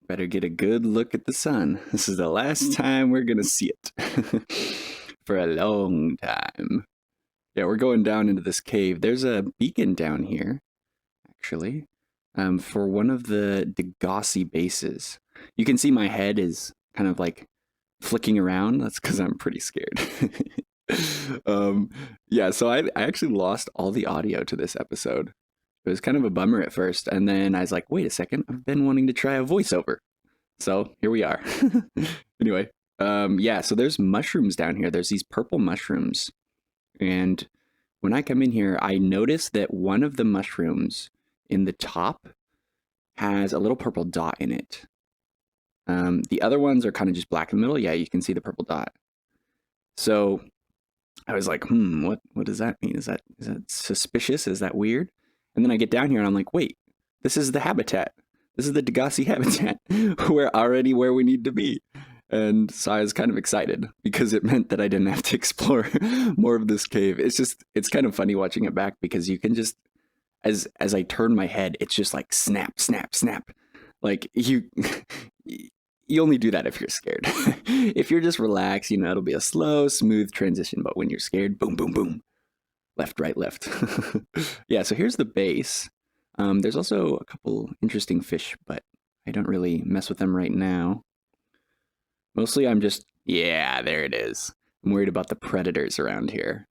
Better get a good look at the sun. This is the last time we're gonna see it for a long time. Yeah, we're going down into this cave. There's a beacon down here, actually, for one of the Degassi bases. You can see my head is kind of like flicking around. That's because I'm pretty scared. um, yeah, so I actually lost all the audio to this episode. It was kind of a bummer at first, and then I was like, wait a second, I've been wanting to try a voiceover. So here we are. Anyway, yeah, so there's mushrooms down here. There's these purple mushrooms. And when I come in here, I notice that one of the mushrooms in the top has a little purple dot in it. The other ones are kind of just black in the middle. Yeah, you can see the purple dot. So I was like, what does that mean? Is that suspicious? Is that weird? And then I get down here and I'm like, wait, this is the habitat. This is the Degassi habitat. We're already where we need to be. And so I was kind of excited because it meant that I didn't have to explore more of this cave. It's kind of funny watching it back because you can just, as I turn my head, it's just like snap, snap, snap. Like you only do that if you're scared. If you're just relaxed, it'll be a slow, smooth transition. But when you're scared, boom, boom, boom. Left, right, left. Yeah, so here's the base. There's also a couple interesting fish, but I don't really mess with them right now. Mostly I'm just, yeah, there it is. I'm worried about the predators around here.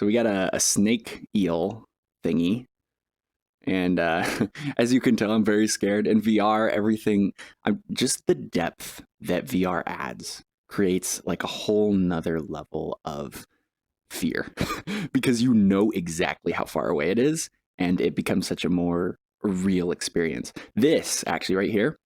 So we got a snake eel thingy. And as you can tell, I'm very scared. In VR, everything, just the depth that VR adds creates like a whole nother level of fear because you know exactly how far away it is and it becomes such a more real experience. This actually right here,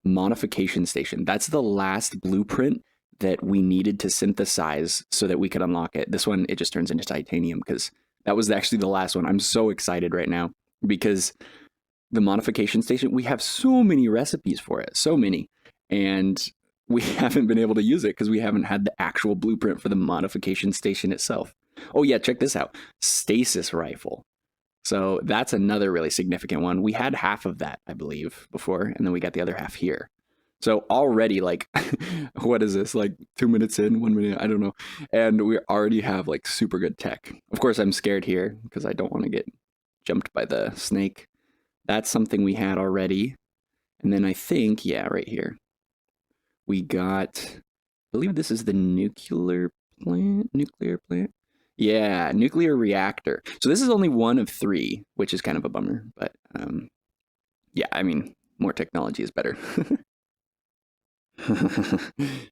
modification station, that's the last blueprint that we needed to synthesize so that we could unlock it. This one, it just turns into titanium because that was actually the last one. I'm so excited right now because the modification station, we have so many recipes for it, so many, and we haven't been able to use it because we haven't had the actual blueprint for the modification station itself. Oh yeah, check this out. Stasis rifle. So that's another really significant one. We had half of that, I believe, before, and then we got the other half here. So already, like, what is this? Like 2 minutes in, 1 minute, I don't know. And we already have like super good tech. Of course, I'm scared here because I don't want to get jumped by the snake. That's something we had already. And then I think, yeah, right here. We got, I believe this is the nuclear plant. Yeah, nuclear reactor. So this is only one of 3, which is kind of a bummer. But yeah, I mean, more technology is better.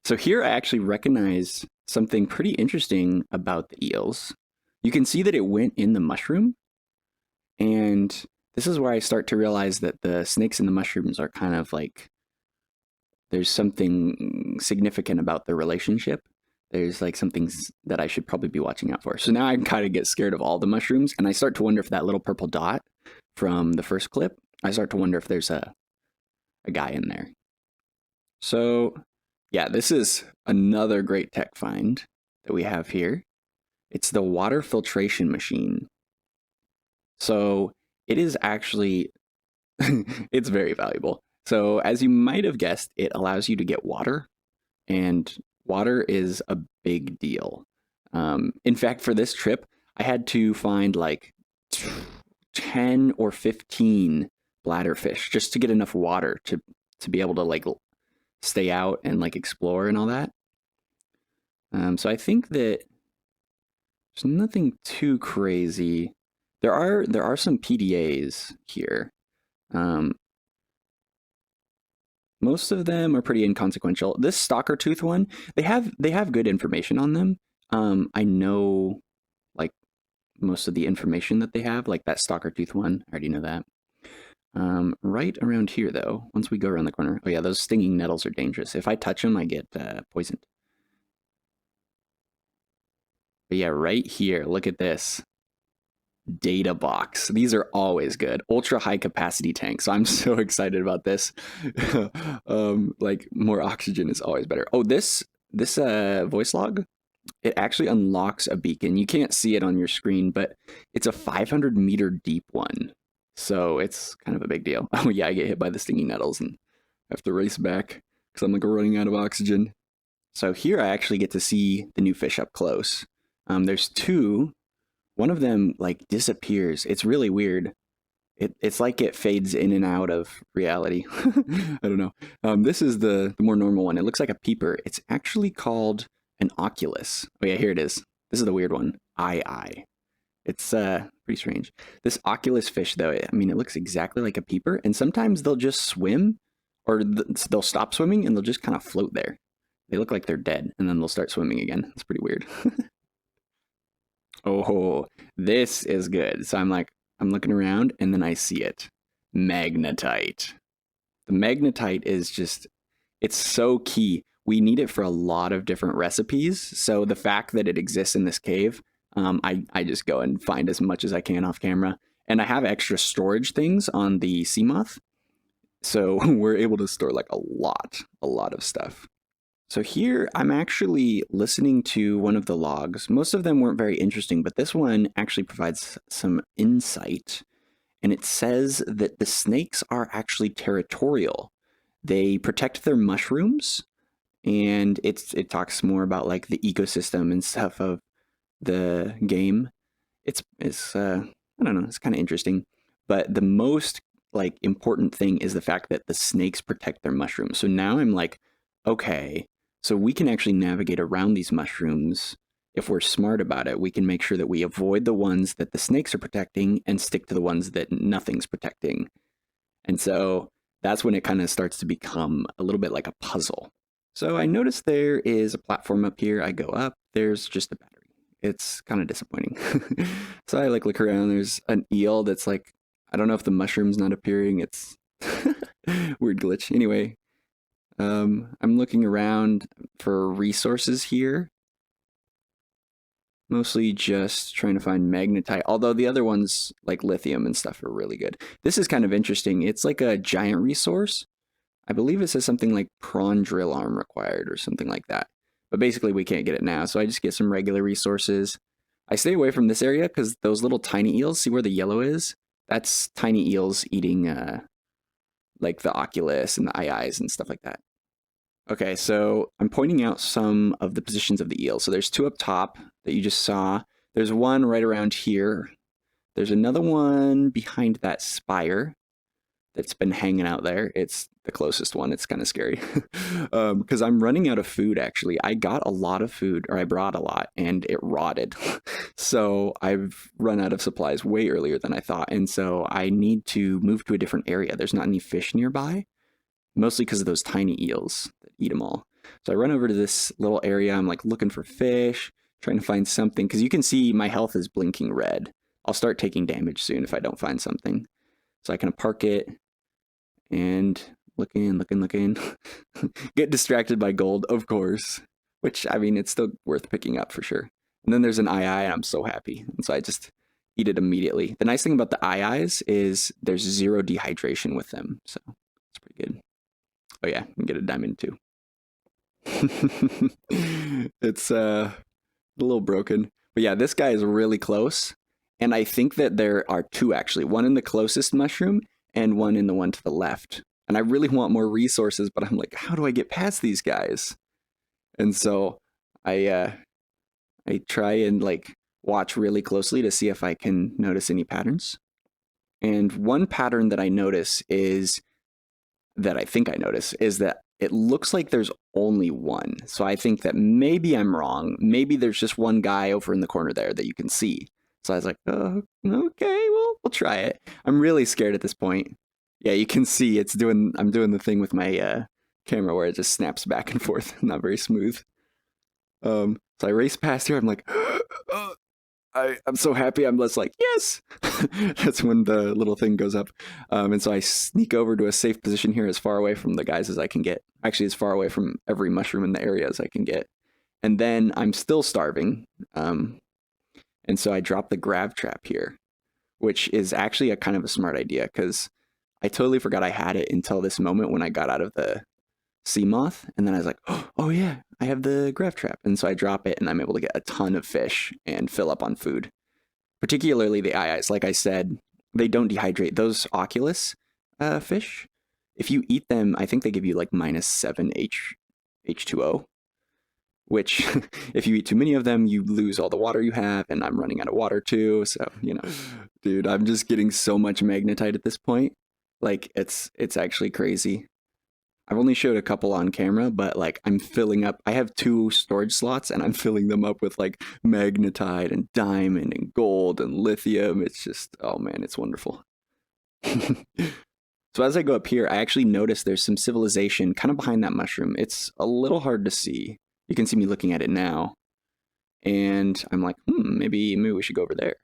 So here I actually recognize something pretty interesting about the eels. You can see that it went in the mushroom. And this is where I start to realize that the snakes and the mushrooms are kind of like, there's something significant about the relationship. There's like some things that I should probably be watching out for. So now I kind of get scared of all the mushrooms, and I start to wonder if that little purple dot from the first clip, I start to wonder if there's a guy in there. So yeah, this is another great tech find that we have here. It's the water filtration machine. So it is actually, it's very valuable. So as you might have guessed, it allows you to get water, and water is a big deal. In fact, for this trip, I had to find like 10 or 15 bladderfish just to get enough water to be able to like stay out and like explore and all that. So I think that there's nothing too crazy. There are some PDAs here. Most of them are pretty inconsequential. This stalker tooth one, they have good information on them. I know like most of the information that they have, like that stalker tooth one. I already know that. Right around here though, once we go around the corner, oh yeah, those stinging nettles are dangerous. If I touch them, I get poisoned. But yeah, right here, look at this. Data box. These are always good. Ultra high capacity tanks. So I'm so excited about this. Like more oxygen is always better. Oh, this voice log, it actually unlocks a beacon. You can't see it on your screen, but it's a 500-meter deep one. So it's kind of a big deal. Oh yeah, I get hit by the stinging nettles and have to race back because I'm like running out of oxygen. So here I actually get to see the new fish up close. There's two. One of them like disappears. It's really weird. It's like it fades in and out of reality. I don't know. This is the more normal one. It looks like a peeper. It's actually called an oculus. Oh yeah, here it is. This is the weird one. Eye. It's pretty strange. This oculus fish, though, I mean, it looks exactly like a peeper, and sometimes they'll just swim, or they'll stop swimming, and they'll just kind of float there. They look like they're dead, and then they'll start swimming again. It's pretty weird. Oh, this is good. So I'm looking around, and then I see it. Magnetite. The magnetite is just, it's so key. We need it for a lot of different recipes. So the fact that it exists in this cave, I just go and find as much as I can off camera. And I have extra storage things on the sea moth. So we're able to store like a lot of stuff. So here I'm actually listening to one of the logs. Most of them weren't very interesting, but this one actually provides some insight. And it says that the snakes are actually territorial. They protect their mushrooms, and it talks more about like the ecosystem and stuff of the game. It's I don't know, it's kind of interesting. But the most like important thing is the fact that the snakes protect their mushrooms. So now I'm like, okay, so we can actually navigate around these mushrooms. If we're smart about it, we can make sure that we avoid the ones that the snakes are protecting and stick to the ones that nothing's protecting. And so that's when it kind of starts to become a little bit like a puzzle. So I noticed there is a platform up here. I go up, there's just a battery. It's kind of disappointing. So I like look around, there's an eel that's like, I don't know if the mushroom's not appearing. It's weird glitch. Anyway, I'm looking around for resources here. Mostly just trying to find magnetite, although the other ones, like lithium and stuff, are really good. This is kind of interesting. It's like a giant resource. I believe it says something like prawn drill arm required or something like that. But basically we can't get it now, so I just get some regular resources. I stay away from this area because those little tiny eels, see where the yellow is? That's tiny eels eating like the oculus and the eyes and stuff like that. Okay, so I'm pointing out some of the positions of the eel. So there's two up top that you just saw. There's one right around here. There's another one behind that spire that's been hanging out there. It's the closest one. It's kind of scary because I'm running out of food, actually. I got a lot of food, or I brought a lot, and it rotted. So I've run out of supplies way earlier than I thought. And so I need to move to a different area. There's not any fish nearby. Mostly because of those tiny eels that eat them all. So I run over to this little area. I'm like looking for fish, trying to find something, because you can see my health is blinking red. I'll start taking damage soon if I don't find something. So I kind of park it and looking. Get distracted by gold, of course, which, I mean, it's still worth picking up for sure. And then there's an and I'm so happy. And so I just eat it immediately. The nice thing about the eyes is there's 0 dehydration with them. So it's pretty good. Oh yeah, you can get a diamond too. It's a little broken. But yeah, this guy is really close. And I think that there are 2 actually. One in the closest mushroom and one in the one to the left. And I really want more resources, but I'm like, how do I get past these guys? And so I try and like watch really closely to see if I can notice any patterns. And one pattern that I notice is that it looks like there's only one. So I think that maybe I'm wrong. Maybe there's just one guy over in the corner there that you can see. So I was like, oh, okay, well, we'll try it. I'm really scared at this point. Yeah, you can see I'm doing the thing with my camera where it just snaps back and forth. Not very smooth. So I race past here. I'm like, I'm so happy. I'm just like, yes. That's when the little thing goes up. And so I sneak over to a safe position here as far away from the guys as I can get. Actually, as far away from every mushroom in the area as I can get. And then I'm still starving. And so I drop the grav trap here, which is actually a kind of a smart idea because I totally forgot I had it until this moment when I got out of the sea moth. And then I was like, oh yeah, I have the grav trap. And so I drop it and I'm able to get a ton of fish and fill up on food. Particularly the eyes. Like I said, they don't dehydrate. Those oculus fish, if you eat them, I think they give you like -7 H2O, which if you eat too many of them, you lose all the water you have, and I'm running out of water too. So, you know, dude, I'm just getting so much magnetite at this point. Like it's actually crazy. I've only showed a couple on camera, but like I'm filling up. I have 2 storage slots and I'm filling them up with like magnetite and diamond and gold and lithium. It's just, oh man, it's wonderful. So as I go up here, I actually notice there's some civilization kind of behind that mushroom. It's a little hard to see. You can see me looking at it now. And I'm like, maybe we should go over there.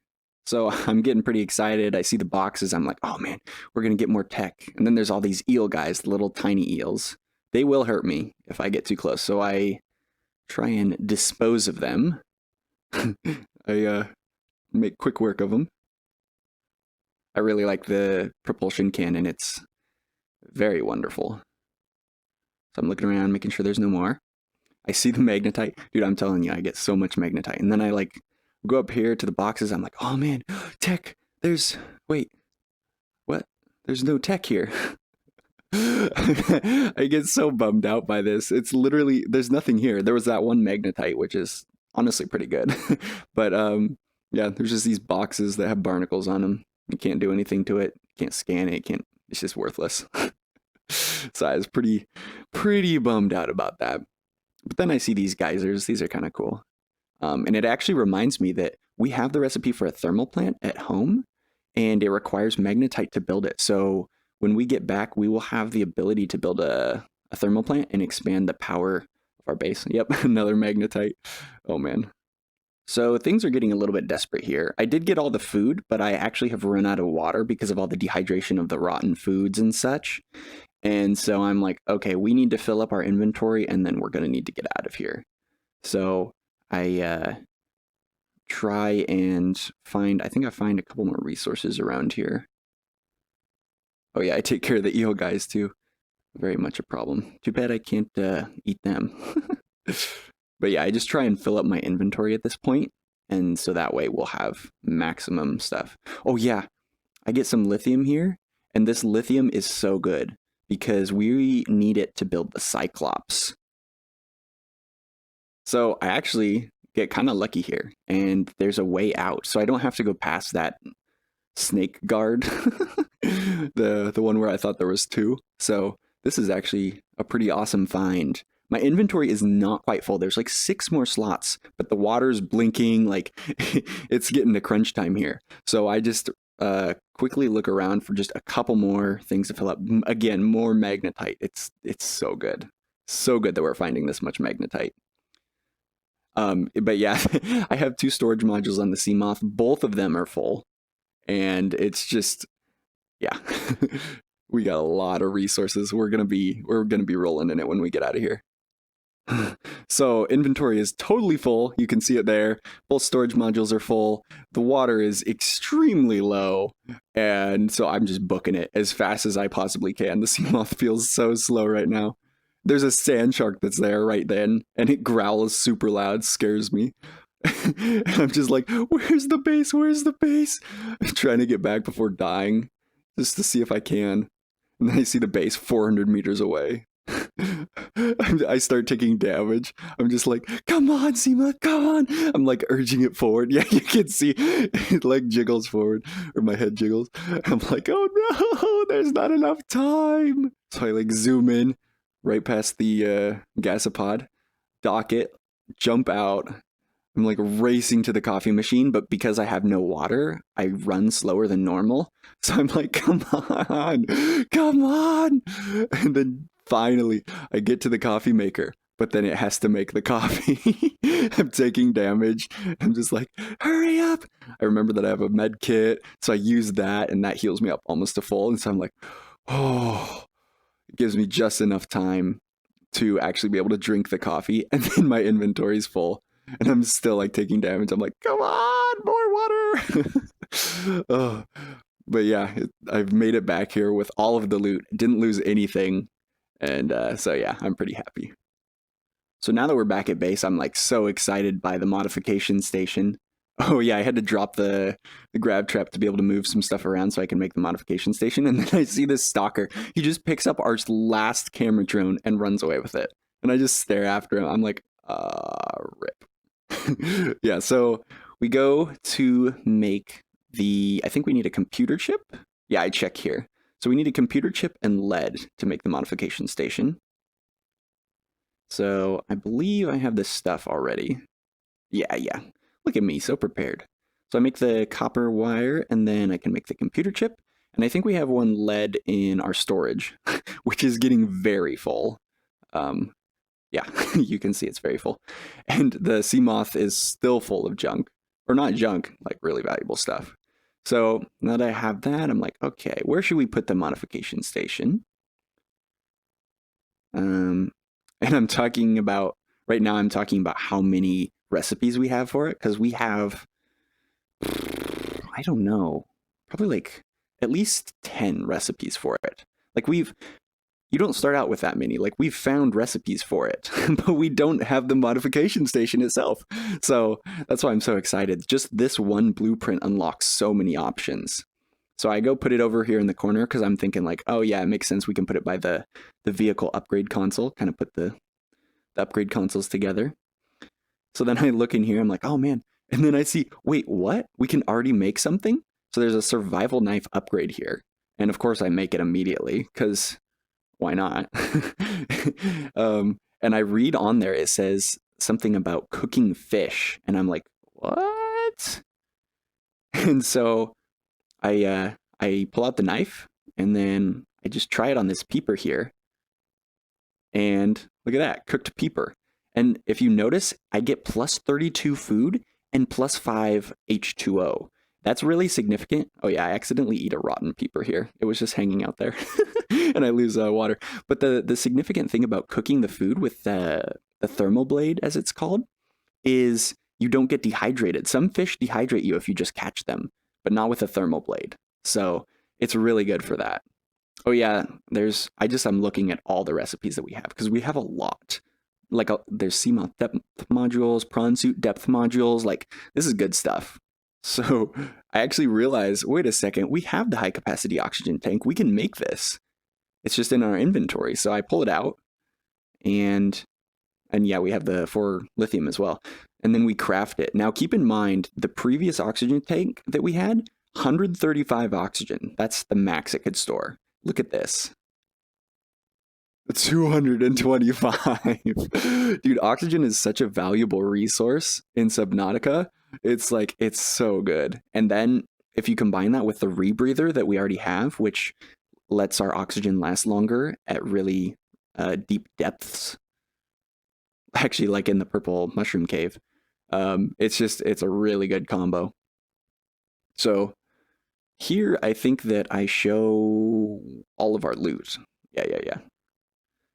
So I'm getting pretty excited. I see the boxes. I'm like, oh man, we're going to get more tech. And then there's all these eel guys, the little tiny eels. They will hurt me if I get too close. So I try and dispose of them. I make quick work of them. I really like the propulsion cannon. It's very wonderful. So I'm looking around, making sure there's no more. I see the magnetite. Dude, I'm telling you, I get so much magnetite. And then I like go up here to the boxes. I'm like, oh man, tech. Wait, what? There's no tech here. I get so bummed out by this. It's literally, there's nothing here. There was that one magnetite, which is honestly pretty good. But yeah, there's just these boxes that have barnacles on them. You can't do anything to it. Can't scan it. It's just worthless. So I was pretty bummed out about that. But then I see these geysers. These are kind of cool. And it actually reminds me that we have the recipe for a thermal plant at home, and it requires magnetite to build it. So when we get back, we will have the ability to build a thermal plant and expand the power of our base. Yep, another magnetite. Oh man. So things are getting a little bit desperate here. I did get all the food, but I actually have run out of water because of all the dehydration of the rotten foods and such. And so I'm like, okay, we need to fill up our inventory and then we're going to need to get out of here. So I try and find, I think I find a couple more resources around here. Oh yeah, I take care of the eel guys too. Very much a problem. Too bad I can't eat them. But yeah, I just try and fill up my inventory at this point, and so that way we'll have maximum stuff. Oh yeah, I get some lithium here, and this lithium is so good because we need it to build the Cyclops. So I actually get kind of lucky here, and there's a way out, so I don't have to go past that snake guard, the one where I thought there was 2. So this is actually a pretty awesome find. My inventory is not quite full. There's like 6 more slots, but the water's blinking. Like it's getting to crunch time here. So I just quickly look around for just a couple more things to fill up. Again, more magnetite. It's so good. So good that we're finding this much magnetite. But yeah, I have 2 storage modules on the sea moth. Both of them are full. And it's just, yeah, we got a lot of resources. We're gonna be rolling in it when we get out of here. So inventory is totally full. You can see it there. Both storage modules are full. The water is extremely low, and so I'm just booking it as fast as I possibly can. The sea moth feels so slow right now. There's a sand shark that's there right then, and it growls super loud, scares me. I'm just like, where's the base? Where's the base? I'm trying to get back before dying, just to see if I can. And then I see the base 400 meters away. I start taking damage. I'm just like, come on, Seema, come on. I'm like urging it forward. Yeah, you can see it like jiggles forward, or my head jiggles. I'm like, oh no, there's not enough time. So I like zoom in right past the gasopod, dock it, jump out. I'm like racing to the coffee machine, but because I have no water, I run slower than normal. So I'm like, come on. And then finally, I get to the coffee maker, but then it has to make the coffee. I'm taking damage. I'm just like, hurry up. I remember that I have a med kit, so I use that, and that heals me up almost to full. And so I'm like, oh, it gives me just enough time to actually be able to drink the coffee, and then my inventory's full. And I'm still like taking damage. I'm like, come on, more water. Oh, but yeah, I've made it back here with all of the loot. Didn't lose anything. And so yeah, I'm pretty happy. So now that we're back at base, I'm like so excited by the modification station. Oh yeah, I had to drop the grab trap to be able to move some stuff around so I can make the modification station. And then I see this stalker. He just picks up our last camera drone and runs away with it. And I just stare after him. I'm like, rip. Yeah, so we go to make I think we need a computer chip. Yeah, I check here. So we need a computer chip and lead to make the modification station. So I believe I have this stuff already. Yeah. Look at me, so prepared. So I make the copper wire, and then I can make the computer chip. And I think we have one lead in our storage, which is getting very full. Yeah, you can see it's very full. And the sea moth is still full of junk. Or not junk, like really valuable stuff. So now that I have that, I'm like, okay, where should we put the modification station? And I'm talking about, right now I'm talking about how many recipes we have for it, because we have, I don't know, probably like at least 10 recipes for it. Like you don't start out with that many. Like we've found recipes for it, but we don't have the modification station itself. So that's why I'm so excited. Just this one blueprint unlocks so many options. So I go put it over here in the corner because I'm thinking like, oh yeah, it makes sense. We can put it by the vehicle upgrade console, kind of put the upgrade consoles together. So then I look in here, I'm like, oh man. And then I see, wait, what? We can already make something? So there's a survival knife upgrade here. And of course I make it immediately because why not? And I read on there, it says something about cooking fish. And I'm like, what? And so I pull out the knife and then I just try it on this peeper here. And look at that, cooked peeper. And if you notice, I get plus 32 food and plus 5 H2O. That's really significant. Oh yeah, I accidentally eat a rotten peeper here. It was just hanging out there and I lose water. But the significant thing about cooking the food with the thermal blade, as it's called, is you don't get dehydrated. Some fish dehydrate you if you just catch them, but not with a thermal blade. So it's really good for that. Oh yeah, I'm looking at all the recipes that we have because we have a lot. Like there's seamoth depth modules, prawn suit depth modules. Like this is good stuff. So I actually realized, wait a second, we have the high capacity oxygen tank. We can make this. It's just in our inventory. So I pull it out and yeah, we have the 4 lithium as well. And then we craft it. Now keep in mind the previous oxygen tank that we had, 135 oxygen. That's the max it could store. Look at this. 225. Dude, oxygen is such a valuable resource in Subnautica. It's like, it's so good. And then if you combine that with the rebreather that we already have, which lets our oxygen last longer at really deep depths, actually like in the purple mushroom cave, it's a really good combo. So here, I think that I show all of our loot. Yeah.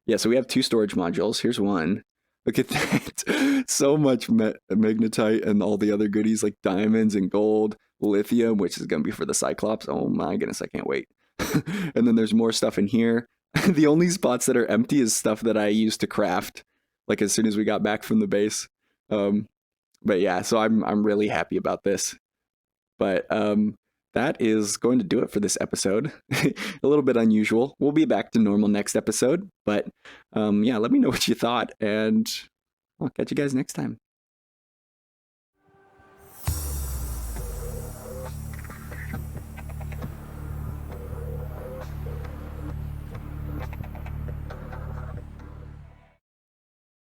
Yeah, so we have 2 storage modules. Here's one. Look at that. So much magnetite and all the other goodies like diamonds and gold, lithium, which is going to be for the Cyclops. Oh my goodness, I can't wait. And then there's more stuff in here. The only spots that are empty is stuff that I used to craft, like as soon as we got back from the base. But yeah, so I'm really happy about this. But that is going to do it for this episode. A little bit unusual. We'll be back to normal next episode. But yeah, let me know what you thought, and I'll catch you guys next time.